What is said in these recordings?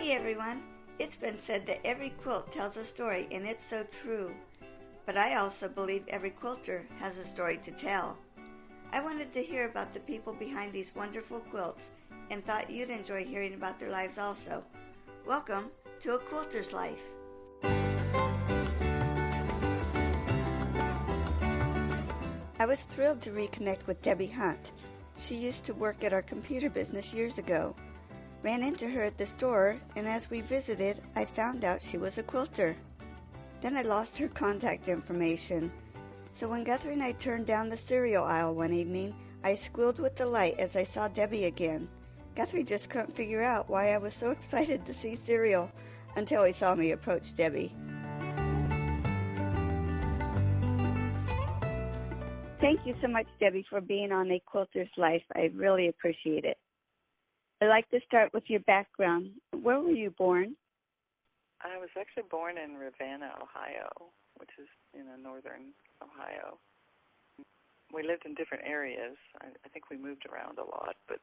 Hey everyone! It's been said that every quilt tells a story, and it's so true. But I also believe every quilter has a story to tell. I wanted to hear about the people behind these wonderful quilts and thought you'd enjoy hearing about their lives also. Welcome to A Quilter's Life. I was thrilled to reconnect with Debbie Hunt. She used to work at our computer business years ago. Ran into her at the store, and as we visited, I found out she was a quilter. Then I lost her contact information. So when Guthrie and I turned down the cereal aisle one evening, I squealed with delight as I saw Debbie again. Guthrie just couldn't figure out why I was so excited to see cereal until he saw me approach Debbie. Thank you so much, Debbie, for being on A Quilter's Life. I really appreciate it. I'd like to start with your background. Where were you born? I was actually born in Ravenna, Ohio, which is in northern Ohio. We lived in different areas. I think we moved around a lot, but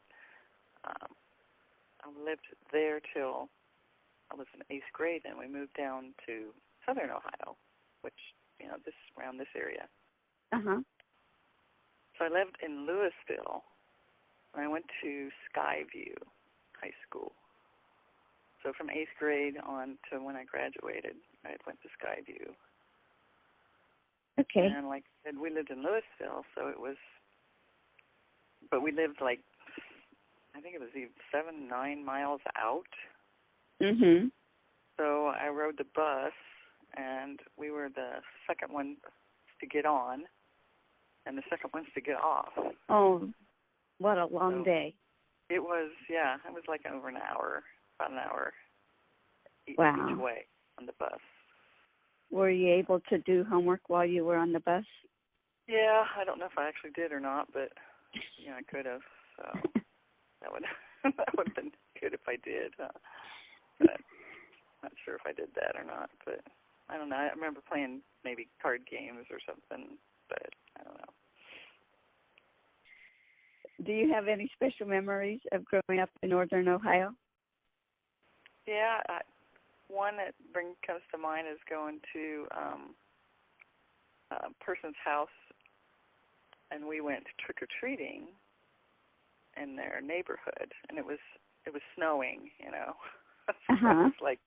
I lived there till I was in 8th grade, and we moved down to southern Ohio, which, this around this area. Uh-huh. So I lived in Louisville. I went to Skyview High School. So from 8th grade on to when I graduated, I went to Skyview. Okay. And like I said, we lived in Louisville, so it was, but we lived I think it was 7-9 miles out. Mm-hmm. So I rode the bus, and we were the second ones to get on, and the second ones to get off. Oh, what a long day. It was, it was like over an hour, about an hour each way on the bus. Were you able to do homework while you were on the bus? Yeah, I don't know if I actually did or not, but, I could have. So that would have been good if I did. But I'm not sure if I did that or not. But I don't know. I remember playing maybe card games or something, but I don't know. Do you have any special memories of growing up in northern Ohio? Yeah, one that comes to mind is going to a person's house, and we went trick-or-treating in their neighborhood, and it was snowing, Uh-huh. It was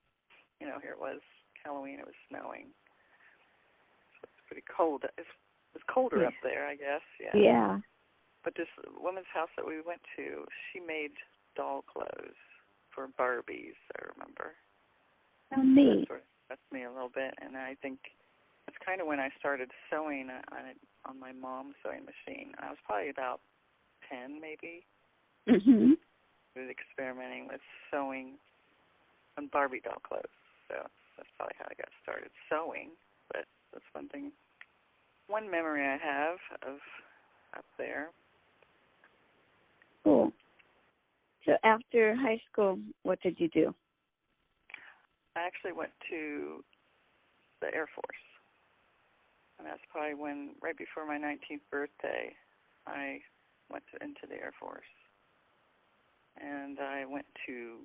here it was Halloween, it was snowing. So it's pretty cold. It was colder up there, I guess, yeah. Yeah. But this woman's house that we went to, she made doll clothes for Barbies, I remember. Oh, neat. That sort of impressed me a little bit, and I think that's kind of when I started sewing on my mom's sewing machine. I was probably about 10, maybe. Mm-hmm. I was experimenting with sewing on Barbie doll clothes, so that's probably how I got started sewing. But that's one memory I have of up there. Cool. So after high school, what did you do? I actually went to the Air Force, and that's probably right before my 19th birthday, I went into the Air Force. And I went to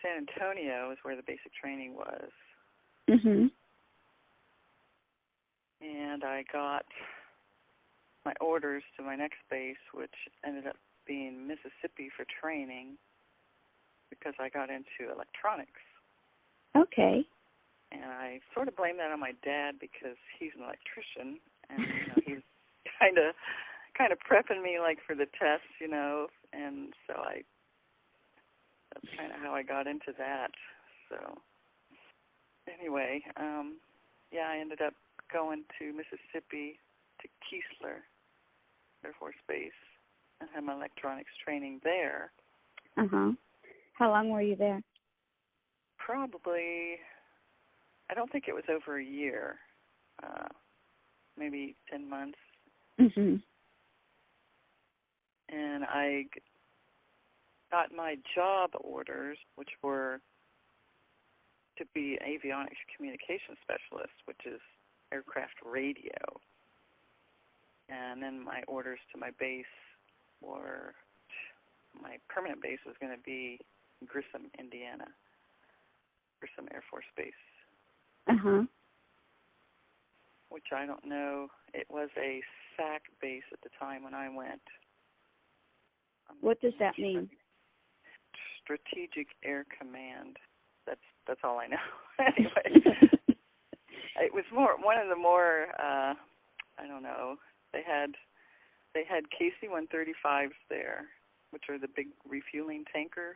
San Antonio is where the basic training was. Mm-hmm. And I got my orders to my next base, which ended up being Mississippi for training, because I got into electronics. Okay. And I sort of blame that on my dad, because he's an electrician, and he's kind of prepping me for the tests, and so that's kind of how I got into that. So anyway, I ended up going to Mississippi to Keesler Air Force Base and had my electronics training there. Uh-huh. How long were you there? Probably, I don't think it was over a year, maybe 10 months. Mm-hmm. And I got my job orders, which were to be avionics communication specialist, which is aircraft radio. And then my orders to my base were my permanent base was going to be Grissom, Indiana, Grissom Air Force Base. Which I don't know. It was a SAC base at the time when I went. What does that mean? Strategic Air Command. That's all I know. Anyway, it was one of the more I don't know. They had KC-135s there, which are the big refueling tanker.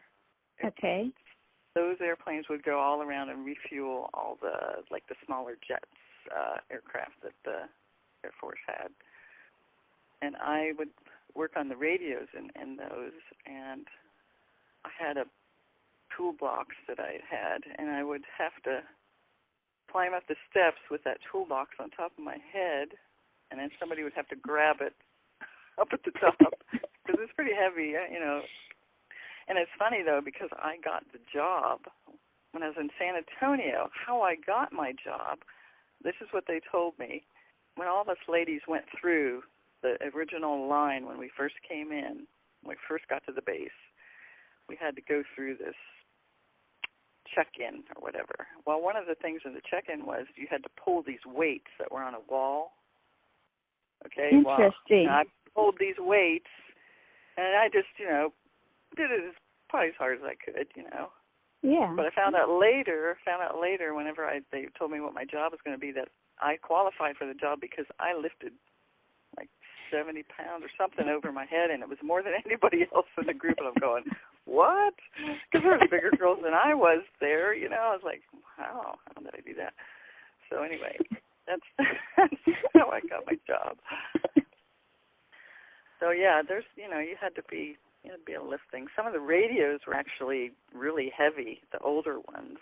Okay. Those airplanes would go all around and refuel all the smaller jets, aircraft that the Air Force had. And I would work on the radios in those, and I had a toolbox that I had, and I would have to climb up the steps with that toolbox on top of my head, and then somebody would have to grab it up at the top, because it's pretty heavy, you know. And it's funny, though, because I got the job when I was in San Antonio. How I got my job, this is what they told me. When all of us ladies went through the original line when we first came in, when we first got to the base, we had to go through this check-in or whatever. Well, one of the things in the check-in was you had to pull these weights that were on a wall. Okay? Interesting. Well, I pulled these weights, and I just, you know, did it probably as hard as I could, you know. Yeah. But I found out later whenever they told me what my job was going to be, that I qualified for the job because I lifted like 70 pounds or something over my head, and it was more than anybody else in the group. And I'm going, what? Because there were bigger girls than I was there, you know. I was like, wow, how did I do that? So anyway, that's how I got my job. So yeah, there's, you know, you had to be able to lift things. Some of the radios were actually really heavy, the older ones.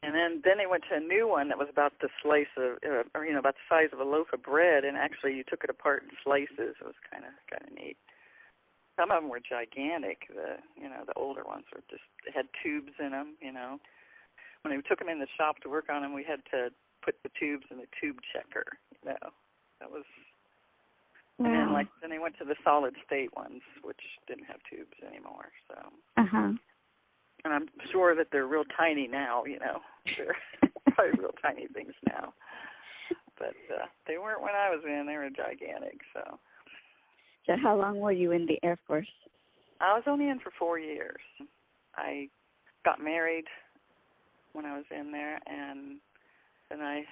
And then they went to a new one that was about the slice of, or you know, about the size of a loaf of bread. And actually, you took it apart in slices. It was kind of neat. Some of them were gigantic. The older ones were just, they had tubes in them. You know, when we took them in the shop to work on them, we had to put the tubes in the tube checker. You know, that was. Wow. And then they went to the solid state ones, which didn't have tubes anymore. So. And I'm sure that they're real tiny now. You know, they're probably real tiny things now. But they weren't when I was in. They were gigantic. So. So how long were you in the Air Force? I was only in for 4 years. I got married when I was in there, and then I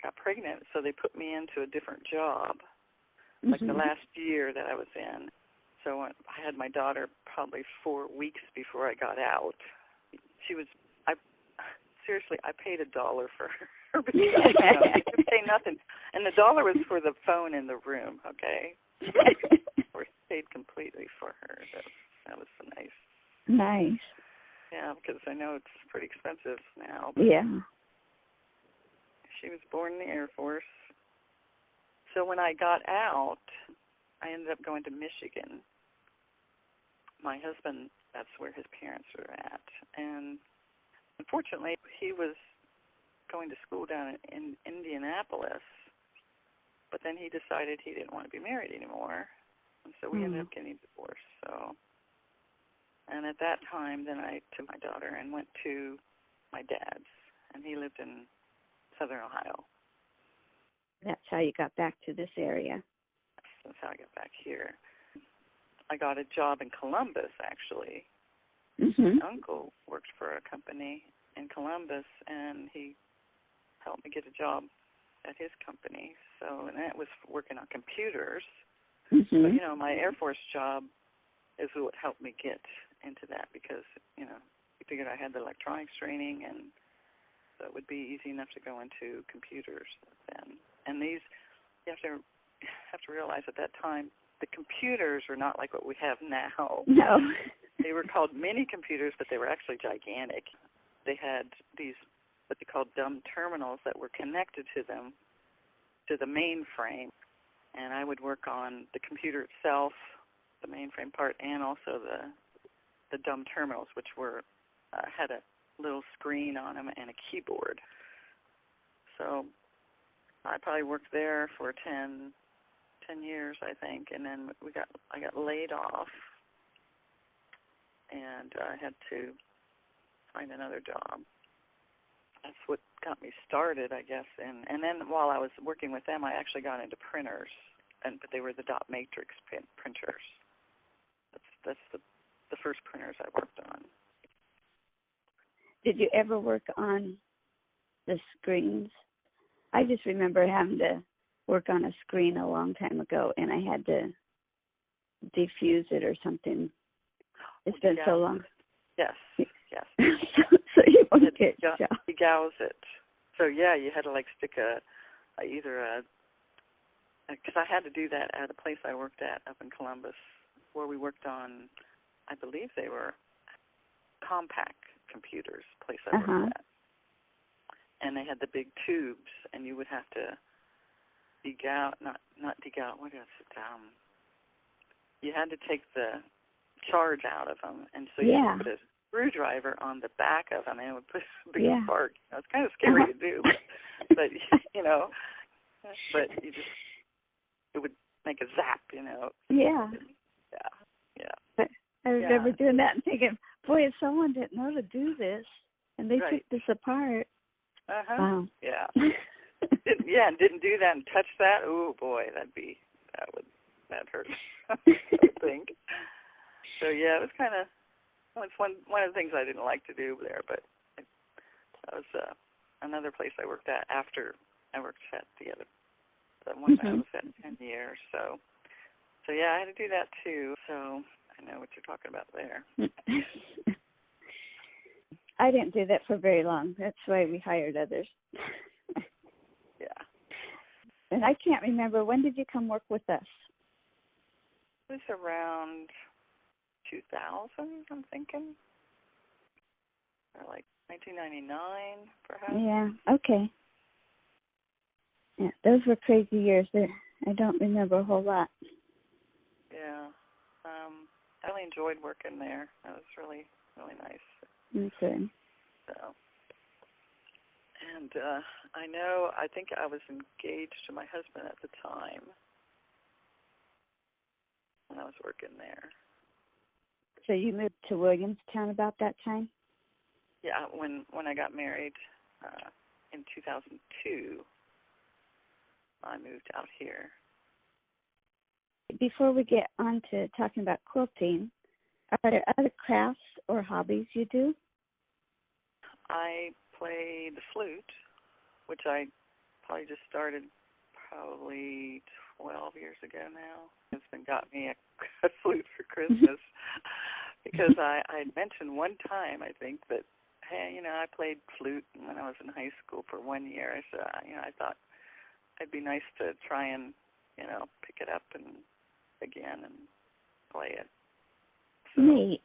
got pregnant, so they put me into a different job. Like the last year that I was in. So I had my daughter probably 4 weeks before I got out. I paid $1 for her. Because, you know, you could pay nothing. And the $1 was for the phone in the room, okay? We paid completely for her. That was so nice. Nice. Yeah, because I know it's pretty expensive now. Yeah. She was born in the Air Force. So when I got out, I ended up going to Michigan. My husband, that's where his parents were at. And unfortunately, he was going to school down in Indianapolis, but then he decided he didn't want to be married anymore. And so we ended up getting divorced. So, and at that time, then I took my daughter and went to my dad's, and he lived in Southern Ohio. That's how you got back to this area. That's how I got back here. I got a job in Columbus, actually. My uncle worked for a company in Columbus, and he helped me get a job at his company. So, and that was working on computers. But, you know, my Air Force job is what helped me get into that because, you know, he figured I had the electronics training, and so it would be easy enough to go into computers then. And these, you have to realize at that time, the computers were not like what we have now. No. They were called mini computers, but they were actually gigantic. They had these, what they called dumb terminals that were connected to them, to the mainframe. And I would work on the computer itself, the mainframe part, and also the dumb terminals, which were had a little screen on them and a keyboard. So I probably worked there for 10 years, I think, and then I got laid off and I had to find another job. That's what got me started, I guess. And then while I was working with them, I actually got into printers, but they were the dot matrix printers. That's the first printers I worked on. Did you ever work on the screens? I just remember having to work on a screen a long time ago, and I had to defuse it or something. It's been so long. Yes, yes. So you won't get shot. Degauss it. So yeah, you had to like stick because I had to do that at a place I worked at up in Columbus, where we worked on, I believe they were compact computers, place I worked at. And they had the big tubes, and you would have to degauss, not degauss, what is it? You had to take the charge out of them, and so you would put a screwdriver on the back of them, and it would put a big spark. You know, it's kind of scary to do, but you know, but you just, it would make a zap, you know. Yeah. Yeah. I remember doing that and thinking, boy, if someone didn't know to do this, and they took this apart. Wow. Yeah. Didn't do that and touch that. Oh boy, that hurt. I think. So yeah, it was kind of, it's one of the things I didn't like to do there, but that was another place I worked at after I worked at the one I was at 10 years. So yeah, I had to do that too. So I know what you're talking about there. I didn't do that for very long. That's why we hired others. Yeah. And I can't remember, when did you come work with us? It was around 2000, I'm thinking. Or like 1999, perhaps. Yeah, okay. Yeah, those were crazy years. I don't remember a whole lot. Yeah. I really enjoyed working there. That was really, really nice. Okay. So, and I think I was engaged to my husband at the time when I was working there. So you moved to Williamstown about that time? Yeah, when I got married in 2002, I moved out here. Before we get on to talking about quilting, are there other crafts or hobbies you do? I play the flute, which I probably just started probably 12 years ago now. My husband got me a flute for Christmas because I mentioned one time, I think, that, hey, you know, I played flute when I was in high school for 1 year. I said, I thought it'd be nice to try and, pick it up again and play it. So, neat.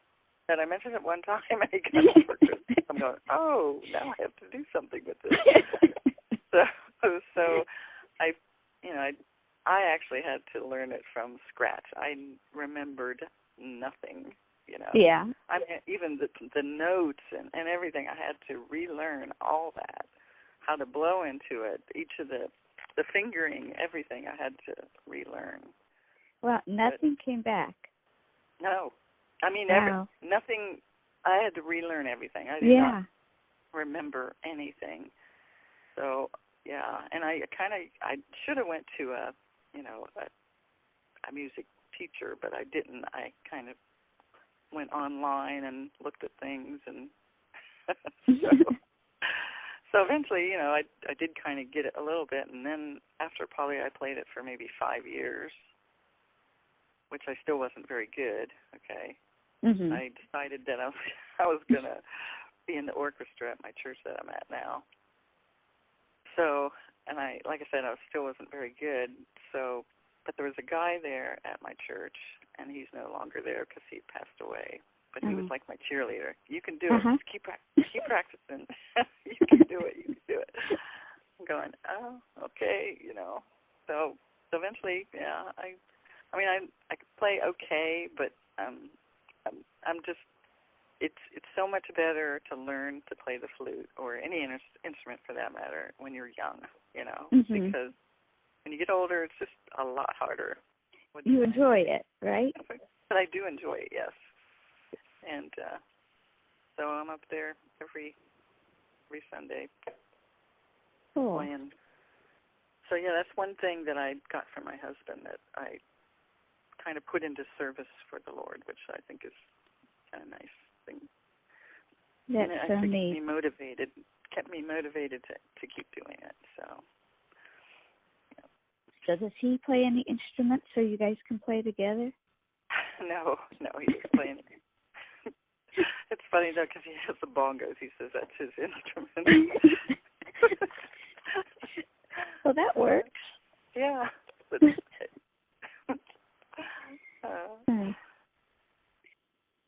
And I mentioned it one time, and he got it for Christmas. I'm going, oh, now I have to do something with this. so I actually had to learn it from scratch. I remembered nothing, Yeah. I mean, even the notes and everything, I had to relearn all that, how to blow into it, each of the fingering, everything I had to relearn. Well, nothing came back. No. I mean, nothing. I had to relearn everything. I did not remember anything. So, yeah, and I should have went to a music teacher, but I didn't. I kind of went online and looked at things, and so eventually, I did kind of get it a little bit, and then after probably I played it for maybe 5 years, which I still wasn't very good, okay. Mm-hmm. I decided that I was going to be in the orchestra at my church that I'm at now. So, and like I said, I still wasn't very good. So, but there was a guy there at my church, and he's no longer there because he passed away. But he was like my cheerleader. You can do it. Just keep practicing. You can do it. You can do it. I'm going, oh, okay, So eventually, yeah, I could play okay, but I'm just, it's so much better to learn to play the flute or any instrument for that matter when you're young, because when you get older, it's just a lot harder. You enjoy it, right? But I do enjoy it, yes. And so I'm up there every Sunday playing. So, yeah, that's one thing that I got from my husband that I kind of put into service for the Lord, which I think is kind of nice thing. That's so neat. Kept me motivated to keep doing it. So, yeah. So does he play any instruments so you guys can play together? No, he doesn't play anything. It's funny, though, because he has the bongos. He says that's his instrument. Well, that works. Yeah. But,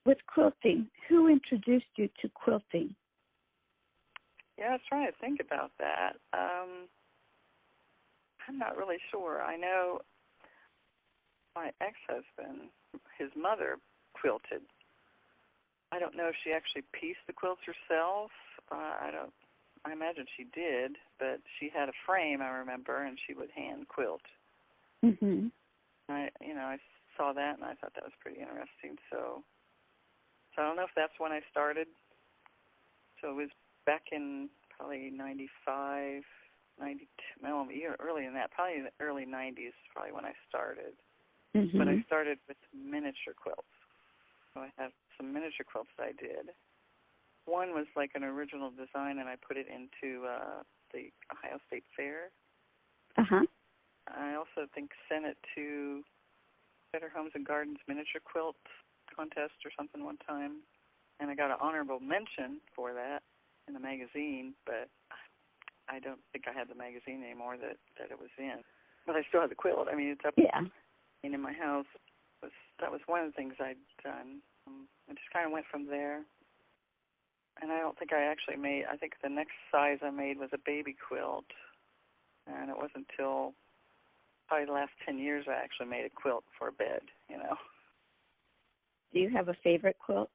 with quilting, who introduced you to quilting? Yeah, I was trying to think about that. I'm not really sure. I know my ex-husband, his mother quilted. I don't know if she actually pieced the quilts herself. I imagine she did, but she had a frame, I remember, and she would hand quilt. Mhm. I saw that and I thought that was pretty interesting. So I don't know if that's when I started. So it was back in probably 95, 92, no, earlier than that, probably in the early 90s, probably when I started. Mm-hmm. But I started with miniature quilts. So I have some miniature quilts that I did. One was like an original design, and I put it into the Ohio State Fair. Uh-huh. I also think sent it to Better Homes and Gardens miniature quilt contest or something one time, and I got an honorable mention for that in the magazine, but I don't think I had the magazine anymore that it was in. But I still have the quilt. I mean, it's up in my house. That was one of the things I'd done. I just kind of went from there. And I don't think I actually made, I think the next size I made was a baby quilt. And it wasn't until probably the last 10 years I actually made a quilt for a bed, you know. Do you have a favorite quilt?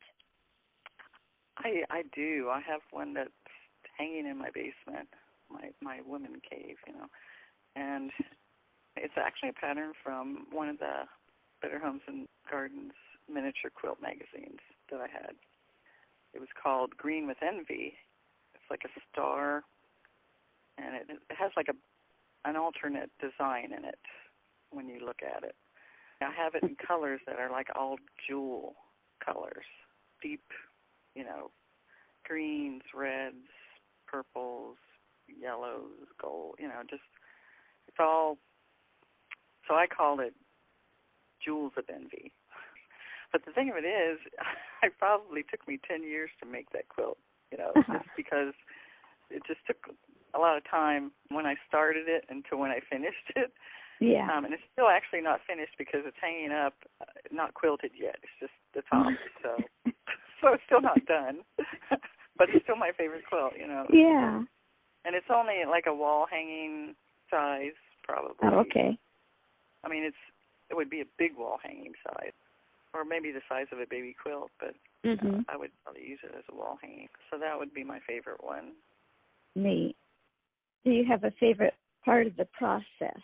I do. I have one that's hanging in my basement, my woman cave, you know. And it's actually a pattern from one of the Better Homes and Gardens miniature quilt magazines that I had. It was called Green with Envy. It's like a star, and it has like an alternate design in it when you look at it. I have it in colors that are like all jewel colors, deep, you know, greens, reds, purples, yellows, gold, you know, just, it's all, so I called it Jewels of Envy. But the thing of it is, it probably took me 10 years to make that quilt, you know, just because it just took a lot of time when I started it until when I finished it. Yeah. And it's still actually not finished because it's hanging up, not quilted yet. It's just the top. So it's still not done. But it's still my favorite quilt, you know. Yeah. And it's only like a wall hanging size, probably. Oh, okay. I mean, it would be a big wall hanging size, or maybe the size of a baby quilt, but I would probably use it as a wall hanging. So that would be my favorite one. Neat. Do you have a favorite part of the process?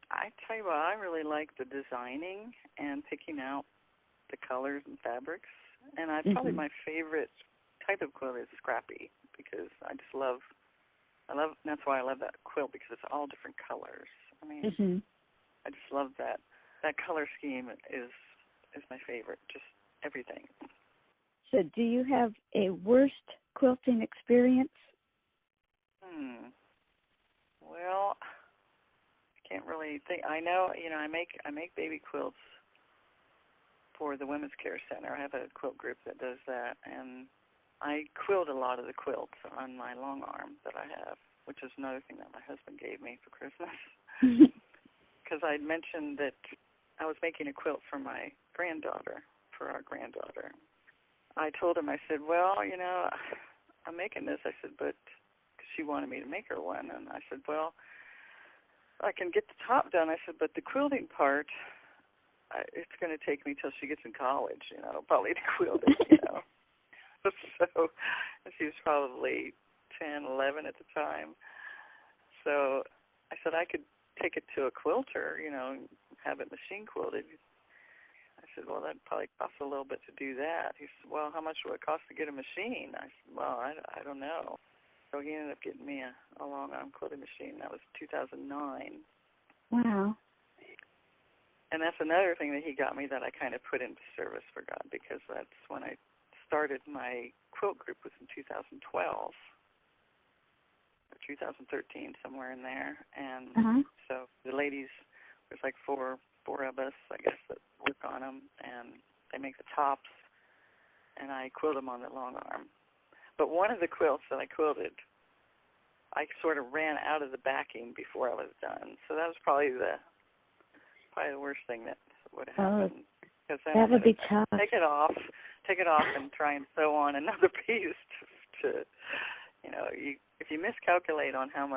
I tell you what, I really like the designing and picking out the colors and fabrics. And probably my favorite type of quilt is scrappy, because I just love, that's why I love that quilt, because it's all different colors. I mean, I just love that. That color scheme is my favorite, just everything. So do you have a worst quilting experience? Well, I can't really think. I know, you know, I make baby quilts for the Women's Care Center. I have a quilt group that does that, and I quilt a lot of the quilts on my long arm that I have, which is another thing that my husband gave me for Christmas. Because I'd mentioned that I was making a quilt for my granddaughter, for our granddaughter. I told him, I said, well, you know, I'm making this. I said, but she wanted me to make her one. And I said, well, I can get the top done. I said, but the quilting part, it's going to take me till she gets in college, you know, probably to quilt it, you know. So she was probably 10, 11 at the time. So I said I could take it to a quilter, you know, and have it machine quilted. I said, well, that'd probably cost a little bit to do that. He said, well, how much will it cost to get a machine? I said, well, I don't know. So he ended up getting me a long-arm quilting machine. That was 2009. Wow. And that's another thing that he got me that I kind of put into service for God, because that's when I started my quilt group, was in 2012 or 2013, somewhere in there. And so the ladies, there's like four of us, I guess, that work on them, and they make the tops, and I quilt them on the long arm. But one of the quilts that I quilted, I sort of ran out of the backing before I was done. So that was probably the worst thing that would happen. Because then that would be tough. Take it off, and try and sew on another piece to if you miscalculate on how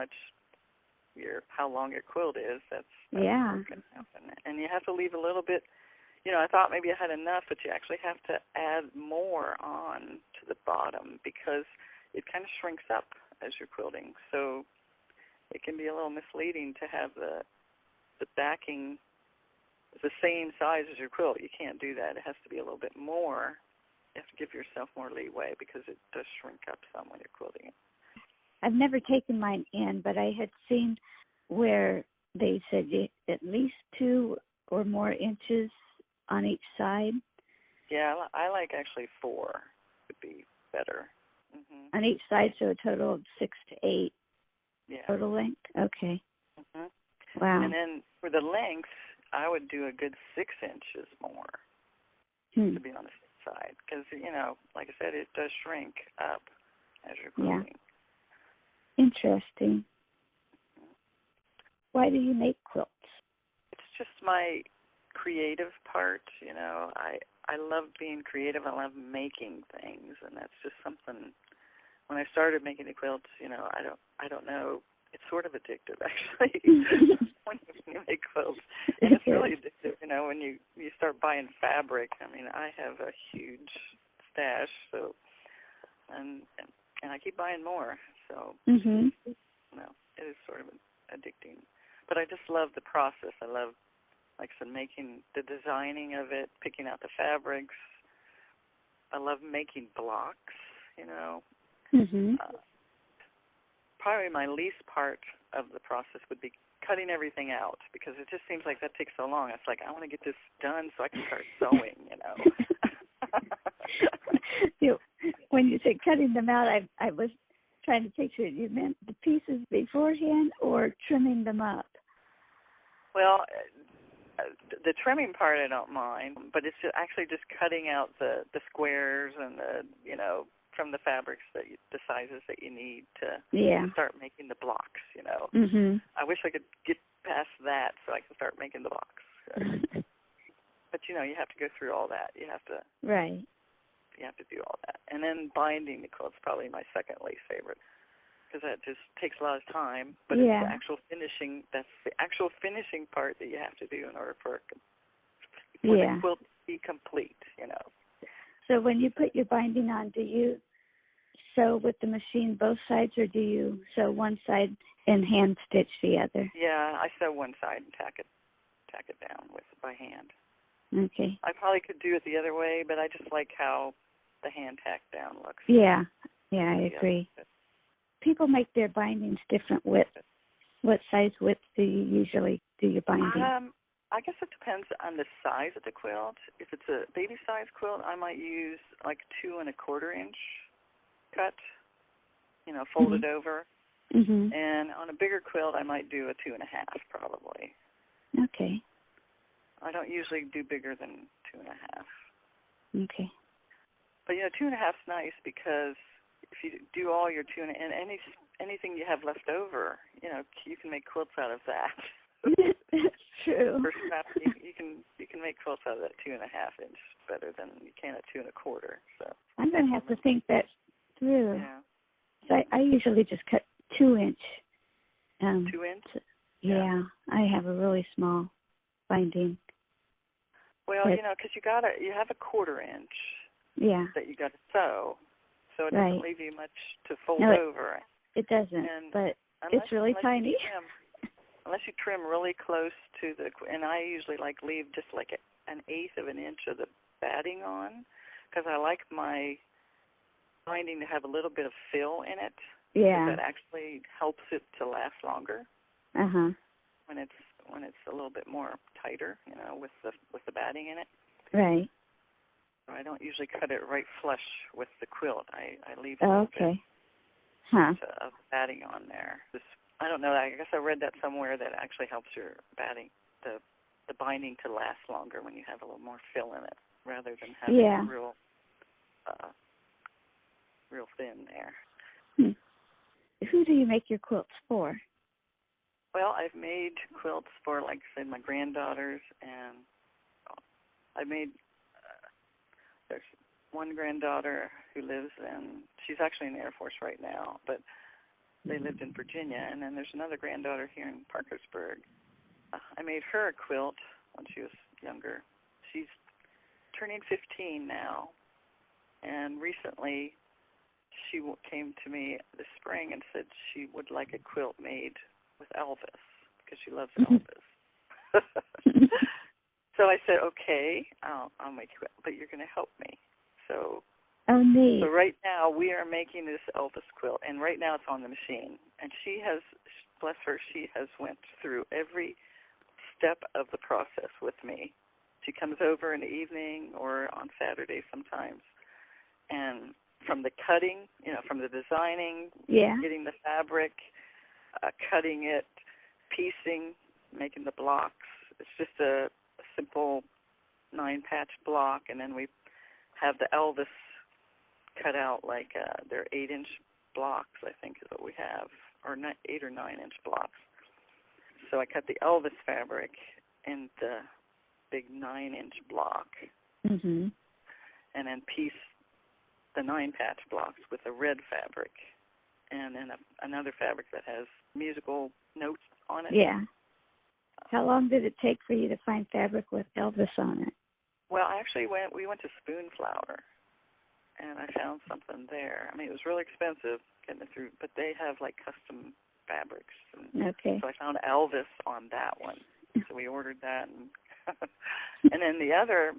long your quilt is, that's what's going to happen. And you have to leave a little bit. I thought maybe I had enough, but you actually have to add more on to the bottom, because it kind of shrinks up as you're quilting. So it can be a little misleading to have the backing the same size as your quilt. You can't do that. It has to be a little bit more. You have to give yourself more leeway, because it does shrink up some when you're quilting it. I've never taken mine in, but I had seen where they said at least 2 or more inches on each side. Yeah, I like actually 4 would be better. Mm-hmm. On each side, so a total of 6 to 8 total length? Okay. Mm-hmm. Wow. And then for the length, I would do a good 6 inches more to be on the side, because, like I said, it does shrink up as you're quilting. Yeah. Interesting. Why do you make quilts? It's just my creative part, I love being creative. I love making things, and that's just something. When I started making the quilts, I don't know. It's sort of addictive, actually, when you make quilts. And it's really addictive, when you start buying fabric. I mean, I have a huge stash, so and I keep buying more. So, it is sort of addicting. But I just love the process. I love, like I said, making the designing of it, picking out the fabrics. I love making blocks, Probably my least part of the process would be cutting everything out, because it just seems like that takes so long. It's like, I want to get this done so I can start sewing, When you say cutting them out, I was trying to picture it. You meant the pieces beforehand or trimming them up? Well, the trimming part I don't mind, but it's actually just cutting out the squares and from the fabrics, the sizes that you need to start making the blocks, I wish I could get past that so I can start making the blocks. But, you have to go through all that. You have to do all that. And then binding the quilt's probably my second least favorite, because that just takes a lot of time. But it's the actual finishing. That's the actual finishing part that you have to do in order for the quilt to be complete, So when you put your binding on, do you sew with the machine both sides, or do you sew one side and hand stitch the other? Yeah, I sew one side and tack it down by hand. Okay. I probably could do it the other way, but I just like how the hand tack down looks. Yeah, I agree. People make their bindings different widths. What size width do you usually do your binding? I guess it depends on the size of the quilt. If it's a baby size quilt, I might use like 2 1/4 inch cut, folded over. Mm-hmm. And on a bigger quilt, I might do a 2 1/2 probably. Okay. I don't usually do bigger than 2 1/2. Okay. But 2 1/2 is nice, because if you do all your 2 and anything you have left over, you can make quilts out of that. That's true. For scrap, you can make quilts out of that 2 1/2 inch better than you can a 2 1/4. So I'm going to have to think that through. Yeah. So I usually just cut 2 inch. 2 inch? Yeah, I have a really small binding. Well, because you have a 1/4 inch. Yeah. That you got to sew, so it doesn't leave you much to fold over. It doesn't, but it's really tiny. Unless you trim really close to and I usually leave just like an eighth of an inch of the batting on, because I like my binding to have a little bit of fill in it. Yeah. That actually helps it to last longer. Uh-huh. When it's a little bit more tighter, with the batting in it. Right. So I don't usually cut it right flush with the quilt. I leave Oh, a okay. bit of batting on there. I don't know. I guess I read that somewhere that actually helps your batting, the binding to last longer when you have a little more fill in it, rather than having real thin there. Hmm. Who do you make your quilts for? Well, I've made quilts for, like I said, my granddaughters, and I made, there's one granddaughter who lives she's actually in the Air Force right now, but they lived in Virginia, and then there's another granddaughter here in Parkersburg. I made her a quilt when she was younger. She's turning 15 now, and recently she came to me this spring and said she would like a quilt made with Elvis, because she loves Elvis. So I said, okay, I'll make it, but you're going to help me. So, neat. So right now we are making this Elvis quilt, and right now it's on the machine. And she has, bless her, she has went through every step of the process with me. She comes over in the evening or on Saturday sometimes, and from the cutting, from the designing, getting the fabric, cutting it, piecing, making the blocks. It's just a simple 9-patch block, and then we have the Elvis cut out like they're 8-inch blocks, I think is what we have, or 8 or 9-inch blocks. So I cut the Elvis fabric in the big 9-inch block, and then piece the 9-patch blocks with a red fabric, and then another fabric that has musical notes on it. Yeah. How long did it take for you to find fabric with Elvis on it? Well, actually, we went to Spoonflower, and I found something there. I mean, it was really expensive getting it through, but they have, like, custom fabrics. Okay. So I found Elvis on that one. So we ordered that. And then the other,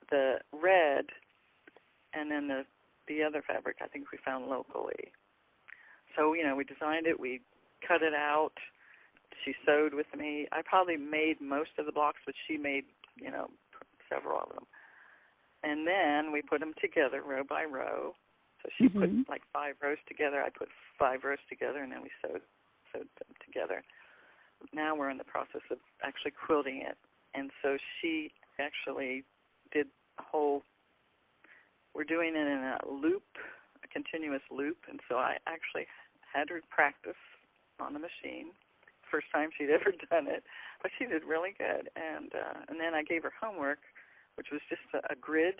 the red, and then the other fabric I think we found locally. So, we designed it. We cut it out. She sewed with me. I probably made most of the blocks, but she made, several of them. And then we put them together row by row. So she put like 5 rows together. I put 5 rows together, and then we sewed them together. Now we're in the process of actually quilting it. And so she actually did a whole, we're doing it in a loop, a continuous loop. And so I actually had her practice on the machine. First time she'd ever done it, but she did really good. And then I gave her homework, which was just a grid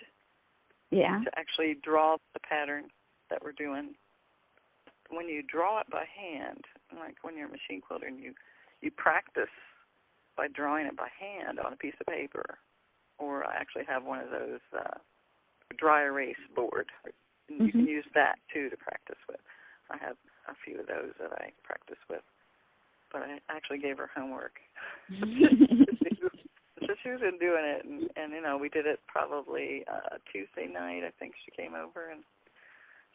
to actually draw the pattern that we're doing. When you draw it by hand, like when you're a machine quilter, and you practice by drawing it by hand on a piece of paper, or I actually have one of those dry erase board. You can use that too to practice with. I have a few of those that I practice with. But I actually gave her homework. So she was doing it, and we did it probably Tuesday night. I think she came over, and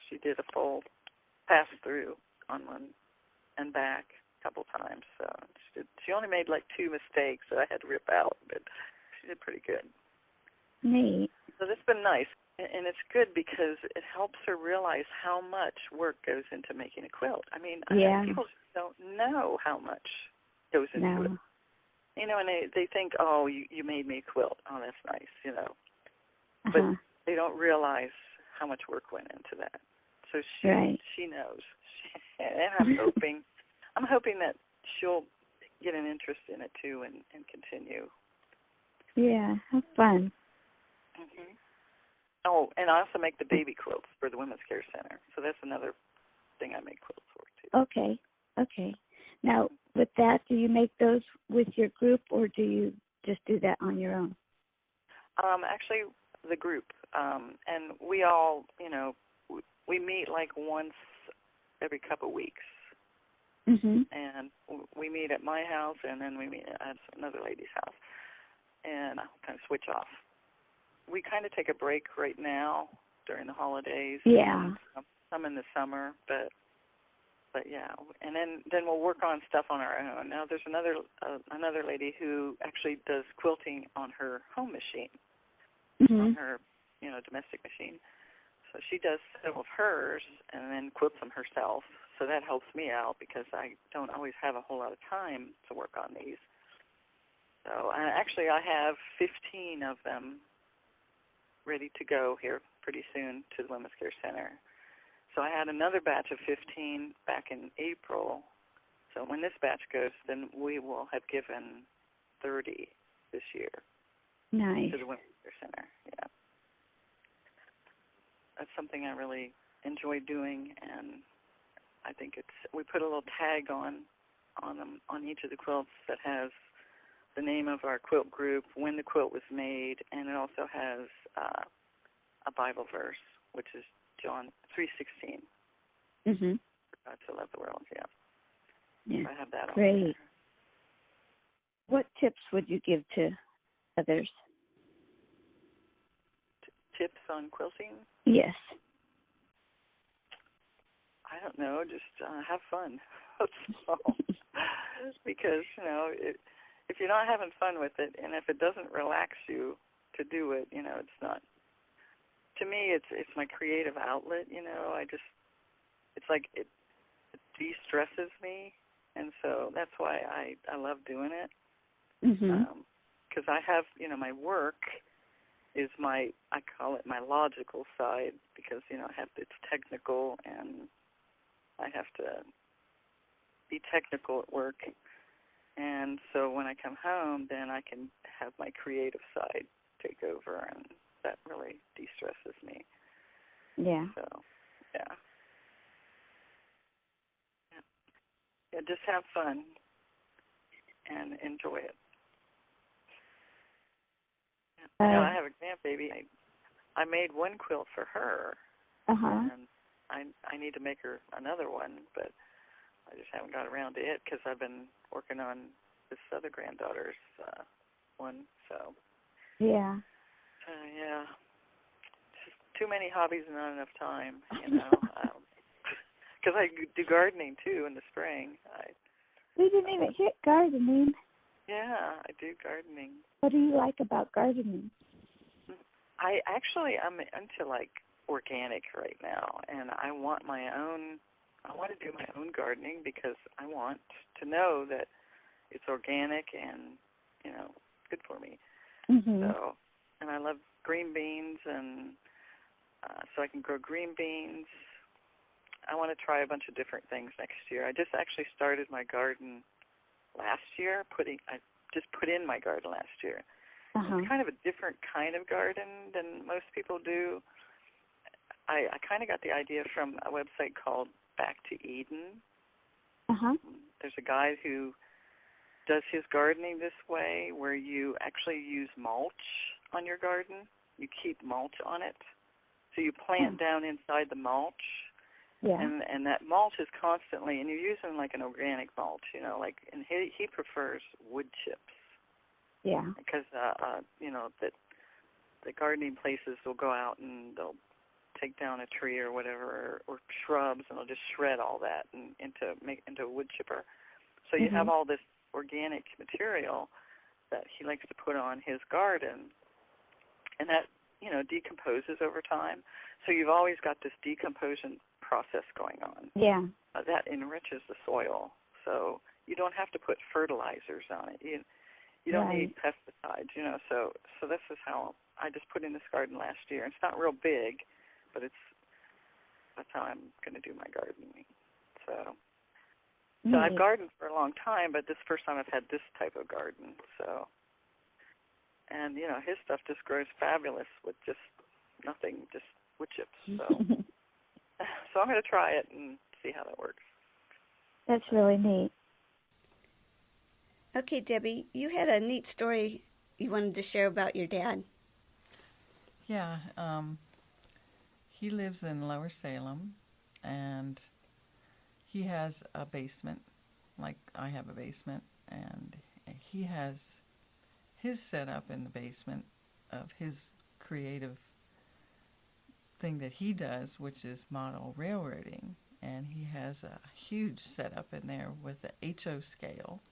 she did a full pass-through on one and back a couple times. So she only made like 2 mistakes that I had to rip out, but she did pretty good. Neat. So this has been nice, and it's good because it helps her realize how much work goes into making a quilt. I mean, people don't know how much goes into it. And they think, oh, you made me a quilt. Oh, that's nice, But they don't realize how much work went into that. So she knows. And I'm hoping that she'll get an interest in it too and continue. Yeah, how fun. Oh, and I also make the baby quilts for the Women's Care Center. So that's another thing I make quilts for too. Okay. Now, with that, do you make those with your group, or do you just do that on your own? Actually, the group. And we all, we meet like once every couple weeks. And we meet at my house, and then we meet at another lady's house. and I'll kind of switch off. We kind of take a break right now during the holidays. Yeah. Some in the summer, but yeah, and then we'll work on stuff on our own. Now there's another lady who actually does quilting on her home machine, on her domestic machine. So she does several of hers and then quilts them herself. So that helps me out because I don't always have a whole lot of time to work on these. So actually I have 15 of them ready to go here pretty soon to the Women's Care Center. So I had another batch of 15 back in April. So when this batch goes, then we will have given 30 this year. Nice. To the Women's Care Center, yeah. That's something I really enjoy doing, and I think we put a little tag on them, on each of the quilts that has the name of our quilt group, when the quilt was made, and it also has a Bible verse, which is John 3:16. Mhm. For God to love the world, yeah. Yeah. I have that on Great. there. What tips would you give to others? Tips on quilting? Yes. I don't know, just have fun. That's all. Because, if you're not having fun with it, and if it doesn't relax you to do it, it's not. To me, it's my creative outlet. It's like it de-stresses me, and so that's why I love doing it. Because I have, my work is I call it my logical side, because it's technical, and I have to be technical at work. And so when I come home, then I can have my creative side take over, and that really de-stresses me. Yeah. So, yeah. Yeah, just have fun and enjoy it. I have a grandbaby. I made one quilt for her, and I need to make her another one, but I just haven't got around to it because I've been working on this other granddaughter's one. So yeah, yeah, just too many hobbies and not enough time, because I do gardening too in the spring. We didn't even hit gardening. Yeah, I do gardening. What do you like about gardening? I'm into like organic right now, and I want to do my own gardening because I want to know that it's organic and good for me. So, and I love green beans, and so I can grow green beans. I want to try a bunch of different things next year. I just actually started my garden last year. I just put in my garden last year. It's kind of a different kind of garden than most people do. I kind of got the idea from a website called Back to Eden. There's a guy who does his gardening this way, where you actually use mulch on your garden. You keep mulch on it. So you plant down inside the mulch. Yeah. And that mulch is constantly, and you're using like an organic mulch, and he prefers wood chips. Yeah. Because, that the gardening places will go out and they'll take down a tree or whatever, or shrubs, and they'll just shred all that into a wood chipper. So you have all this organic material that he likes to put on his garden, and that, decomposes over time. So you've always got this decomposition process going on. Yeah. That enriches the soil. So you don't have to put fertilizers on it. You don't need pesticides, So this is how I just put in this garden last year. It's not real big, but that's how I'm going to do my gardening. So I've gardened for a long time, but this is the first time I've had this type of garden. So, and his stuff just grows fabulous with just nothing, just wood chips. So, so I'm going to try it and see how that works. That's really neat. Okay, Debbie, you had a neat story you wanted to share about your dad. Yeah, he lives in Lower Salem, and he has a basement, like I have a basement, and he has his setup in the basement of his creative thing that he does, which is model railroading. And he has a huge setup in there with the HO scale.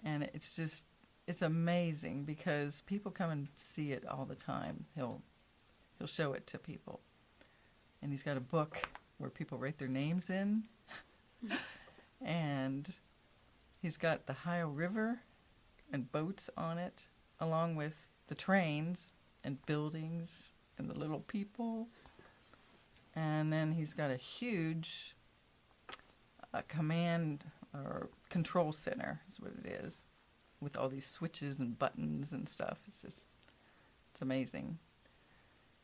And it's amazing because people come and see it all the time. He'll show it to people. And he's got a book where people write their names in. And he's got the Ohio River and boats on it, along with the trains and buildings and the little people. And then he's got a huge command or control center is what it is, with all these switches and buttons and stuff. It's amazing.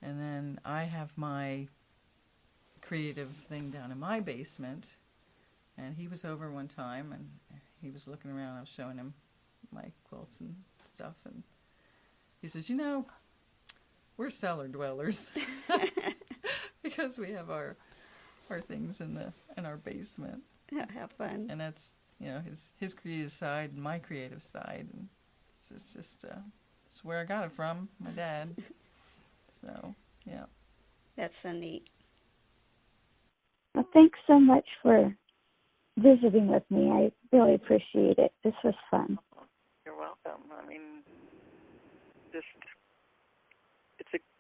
And then I have my creative thing down in my basement, and he was over one time and he was looking around. I was showing him my quilts and stuff, and he says, we're cellar dwellers because we have our things in our basement. How fun. And that's his creative side and my creative side, and it's just it's where I got it from, my dad. So yeah, that's so neat. Well, thanks so much for visiting with me. I really appreciate it. This was fun. You're welcome. I mean,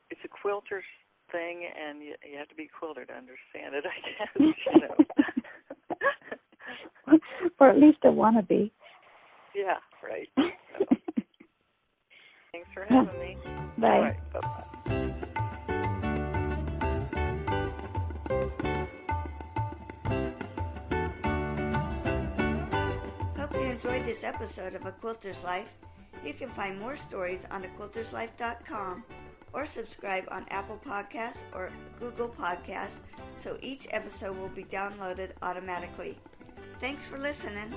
it's a quilter's thing, and you have to be a quilter to understand it, I guess. Or at least a wannabe. Yeah, right. So, thanks for having me. Bye. All right, bye-bye. Hope you enjoyed this episode of A Quilter's Life. You can find more stories on aquilterslife.com or subscribe on Apple Podcasts or Google Podcasts so each episode will be downloaded automatically. Thanks for listening.